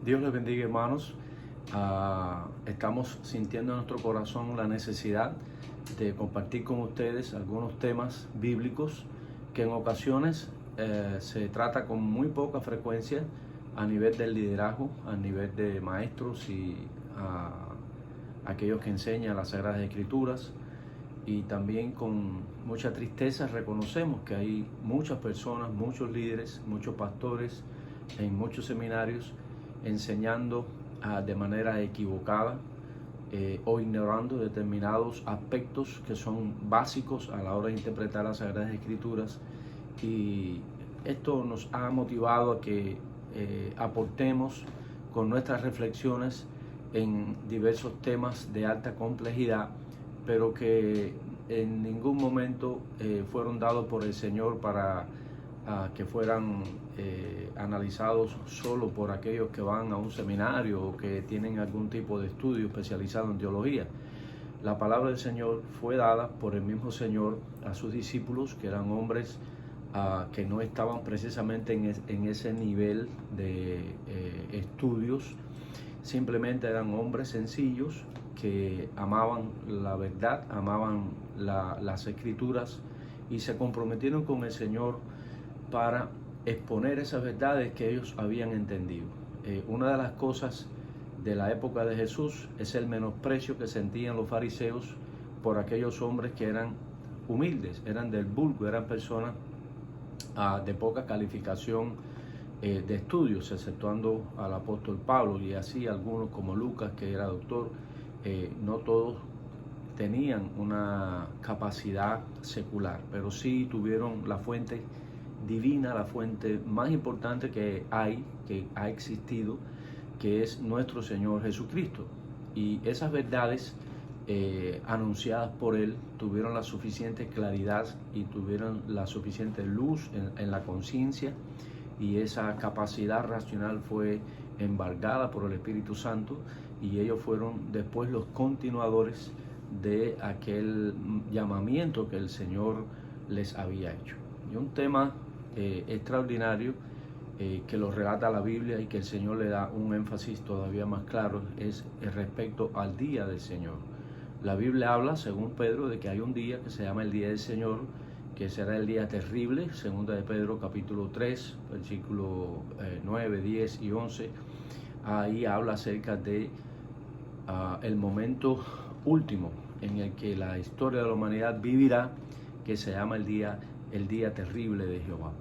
Dios les bendiga, hermanos. Estamos sintiendo en nuestro corazón la necesidad de compartir con ustedes algunos temas bíblicos que en ocasiones se trata con muy poca frecuencia a nivel del liderazgo, a nivel de maestros y aquellos que enseñan las Sagradas Escrituras. Y también con mucha tristeza reconocemos que hay muchas personas, muchos líderes, muchos pastores en muchos seminarios enseñando de manera equivocada o ignorando determinados aspectos que son básicos a la hora de interpretar las Sagradas Escrituras, y esto nos ha motivado a que aportemos con nuestras reflexiones en diversos temas de alta complejidad, pero que en ningún momento fueron dados por el Señor para que fueran analizados solo por aquellos que van a un seminario o que tienen algún tipo de estudio especializado en teología. La palabra del Señor fue dada por el mismo Señor a sus discípulos, que eran hombres que no estaban precisamente en ese nivel de estudios. Simplemente eran hombres sencillos que amaban la verdad, amaban las Escrituras y se comprometieron con el Señor para exponer esas verdades que ellos habían entendido. Una de las cosas de la época de Jesús es el menosprecio que sentían los fariseos por aquellos hombres que eran humildes, eran del vulgo, eran personas de poca calificación de estudios, exceptuando al apóstol Pablo y así algunos como Lucas, que era doctor. No todos tenían una capacidad secular, pero sí tuvieron la fuente divina, la fuente más importante que ha existido, que es nuestro Señor Jesucristo. Y esas verdades anunciadas por Él tuvieron la suficiente claridad y tuvieron la suficiente luz en la conciencia, y esa capacidad racional fue embargada por el Espíritu Santo, y ellos fueron después los continuadores de aquel llamamiento que el Señor les había hecho. Y un tema extraordinario que lo relata la Biblia y que el Señor le da un énfasis todavía más claro es el respecto al día del Señor. La Biblia habla, según Pedro, de que hay un día que se llama el día del Señor, que será el día terrible, segunda de Pedro capítulo 3, versículo 9, 10 y 11. Ahí habla acerca de el momento último en el que la historia de la humanidad vivirá, que se llama el día terrible de Jehová.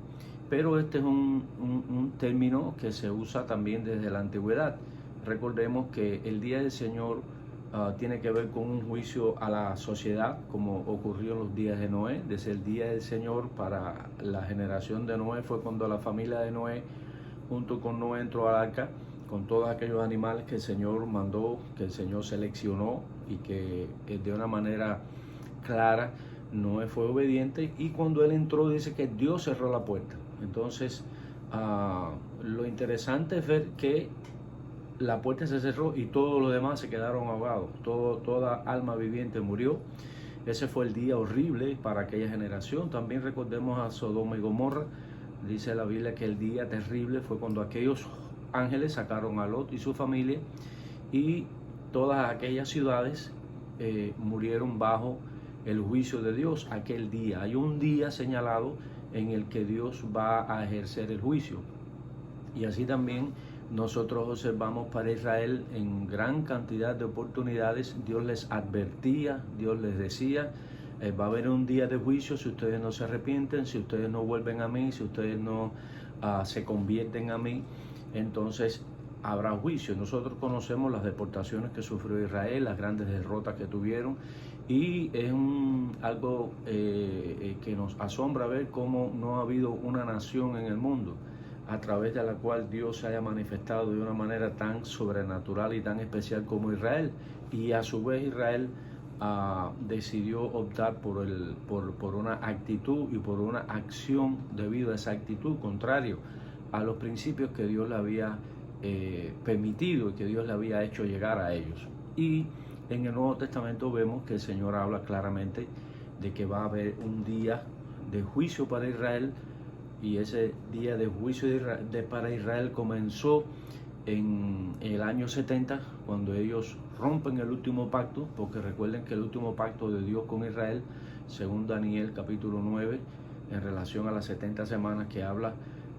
Pero este es un término que se usa también desde la antigüedad. Recordemos que el día del Señor tiene que ver con un juicio a la sociedad, como ocurrió en los días de Noé. Desde el día del Señor para la generación de Noé fue cuando la familia de Noé, junto con Noé, entró al arca con todos aquellos animales que el Señor mandó, que el Señor seleccionó, y que de una manera clara Noé fue obediente, y cuando él entró dice que Dios cerró la puerta. Entonces lo interesante es ver que la puerta se cerró y todos los demás se quedaron ahogados. Toda alma viviente murió. Ese fue el día horrible para aquella generación. También recordemos a Sodoma y Gomorra. Dice la Biblia que el día terrible fue cuando aquellos ángeles sacaron a Lot y su familia, y todas aquellas ciudades murieron bajo el juicio de Dios aquel día. Hay un día señalado en el que Dios va a ejercer el juicio. Y así también nosotros observamos para Israel en gran cantidad de oportunidades. Dios les advertía, Dios les decía, va a haber un día de juicio si ustedes no se arrepienten, si ustedes no vuelven a mí, si ustedes no se convierten a mí, entonces habrá juicio. Nosotros conocemos las deportaciones que sufrió Israel, las grandes derrotas que tuvieron, y es algo que nos asombra ver cómo no ha habido una nación en el mundo a través de la cual Dios se haya manifestado de una manera tan sobrenatural y tan especial como Israel. Y a su vez Israel decidió optar por una actitud y por una acción debido a esa actitud, contrario a los principios que Dios le había permitido y que Dios le había hecho llegar a ellos. Y en el Nuevo Testamento vemos que el Señor habla claramente de que va a haber un día de juicio para Israel, y ese día de juicio para Israel comenzó en el año 70, cuando ellos rompen el último pacto, porque recuerden que el último pacto de Dios con Israel, según Daniel capítulo 9, en relación a las 70 semanas que habla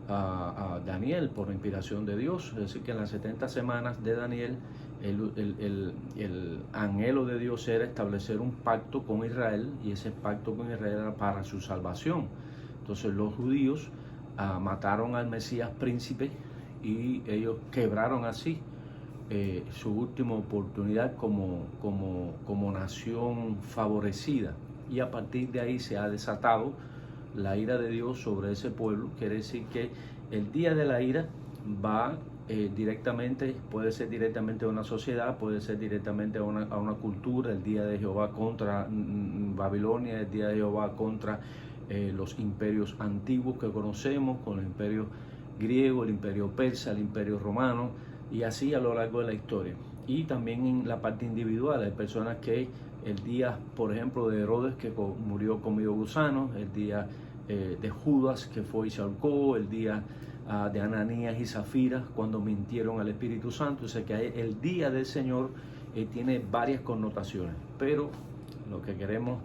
a Daniel por inspiración de Dios, es decir, que en las 70 semanas de Daniel, el anhelo de Dios era establecer un pacto con Israel, y ese pacto con Israel era para su salvación. Entonces los judíos mataron al Mesías príncipe, y ellos quebraron así su última oportunidad como nación favorecida, y a partir de ahí se ha desatado la ira de Dios sobre ese pueblo. Quiere decir que el día de la ira va directamente, puede ser directamente a una sociedad, puede ser directamente a una cultura. El día de Jehová contra Babilonia, el día de Jehová contra los imperios antiguos que conocemos, con el imperio griego, el imperio persa, el imperio romano, y así a lo largo de la historia. Y también en la parte individual, hay personas que el día, por ejemplo, de Herodes, que murió comido gusanos, el día de Judas, que fue y se ahorcó, el día de Ananías y Zafira, cuando mintieron al Espíritu Santo. O sea que el día del Señor tiene varias connotaciones, pero lo que queremos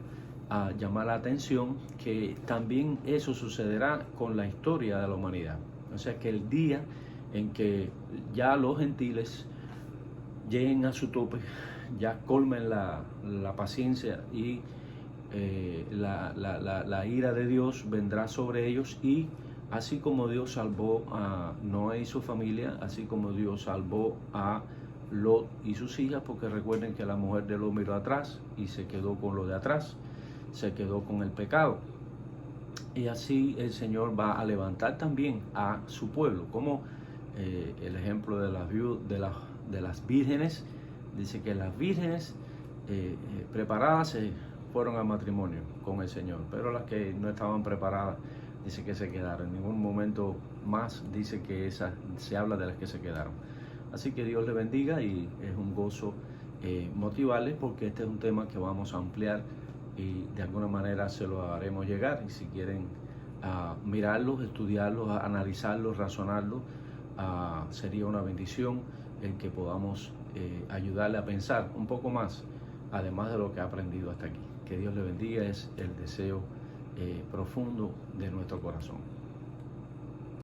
llamar la atención, que también eso sucederá con la historia de la humanidad. O sea que el día en que ya los gentiles lleguen a su tope, ya colmen la paciencia, y la ira de Dios vendrá sobre ellos, y así como Dios salvó a Noé y su familia, así como Dios salvó a Lot y sus hijas, porque recuerden que la mujer de Lot miró atrás y se quedó con lo de atrás, se quedó con el pecado. Y así el Señor va a levantar también a su pueblo, como el ejemplo de las vírgenes. Dice que las vírgenes preparadas se fueron al matrimonio con el Señor, pero las que no estaban preparadas, dice que se quedaron. En ningún momento más dice que se habla de las que se quedaron. Así que Dios le bendiga, y es un gozo motivarles, porque este es un tema que vamos a ampliar, y de alguna manera se lo haremos llegar. Y si quieren mirarlos, estudiarlos, analizarlos, razonarlos, sería una bendición el que podamos ayudarle a pensar un poco más, además de lo que ha aprendido hasta aquí. Que Dios le bendiga, es el deseo profundo de nuestro corazón.